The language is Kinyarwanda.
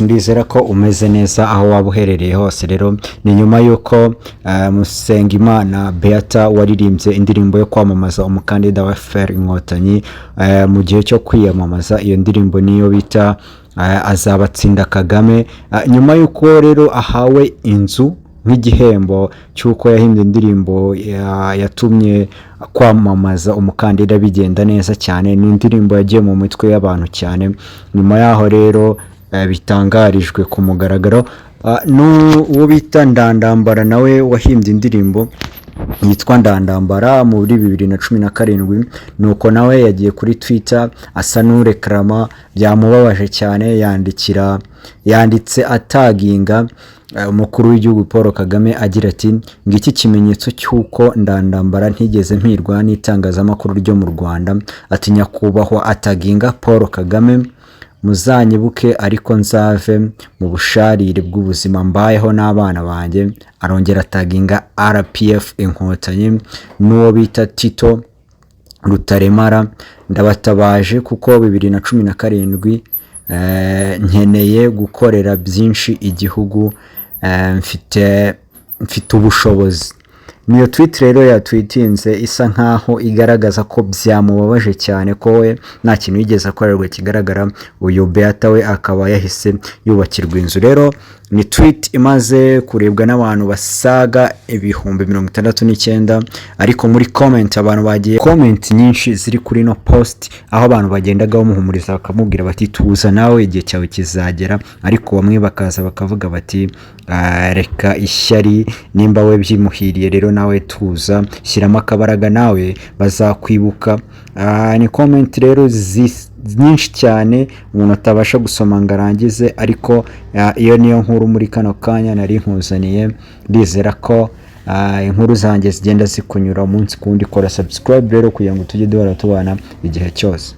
Ndizera ko umeze neza aho waba uherereye hose. Rero ni nyuma y'uko Musengimana Beata waririmbye indirimbo yo kwamamaza umukandida wa FPR Inkotanyi mu gihe cyo kwiyamamaza. Iyo ndirimbo niyo bita Azabatsinda Kagame. Nyuma y'uko rero ahawe inzu nk'igihembo cy'uko yahimbye indirimbo yatumye kwamamaza umukandida bigenda neza cyane. Ni indirimbo yagiye mu mitwe y'abantu cyane. Nyuma yaho rero bitangarijwe ku mugaragaro n'uwo bita Ndandambara nawe wahimbye indirimbo yitwa Ndandambara muri 2017. nuko nawe yagiye kuri Twitter asa n'ureklama, byamubabaje cyane, yanditse ataginga umukuru w'igihugu Paul Kagame agira ati ngiki kimenyetso cy'uko Ndandambara ntigeze mpirwa n'itangazamakuru ryo mu Rwanda. Ati nyakubahwa ataginga Paul Kagame, muzanyibuke ariko nzave mu busharire bw'ubuzima mbayeho n'abana banjye. Arongera ataginga RPF Inkotanyi n'uwo bita Tito Rutaremara, ndabatabaje kuko 2017 nkeneye gukorera byinshi igihugu, mfite ubushobozi. Niyo tweet rero yatwitinze isa nkaho igaragaza ko byamubabaje cyane ko we nta kintu yigeze akorerwa kigaragara. Uyu Beata we akaba yahise yubakirwa inzu. Rero ni tweet imaze kurebwa n'abantu basaga 69,000, ariko muri comment abantu bagiye comment nyinshi ziri kuri no post, aho abantu bagendaga bamuhumuriza bakamubwira bati tuza nawe igihe cyawe kizagera. Ariko bamwe bakaza bakavuga bati reka ishyari, nimba we byimuhiriye rero nawe tuza, shyiramo akabaraga nawe bazakwibuka. Ni comment rero nyinshi cyane umuntu atabasha gusoma ngo arangize, ariko iyo niyo nkuru muri kano kanya nari nkuzaniye. Ndizera ko inkuru zanjye zigenda zikunyura umunsi kundi. Kora subscribe rero kugira ngo tujye duhora tubana igihe cyose.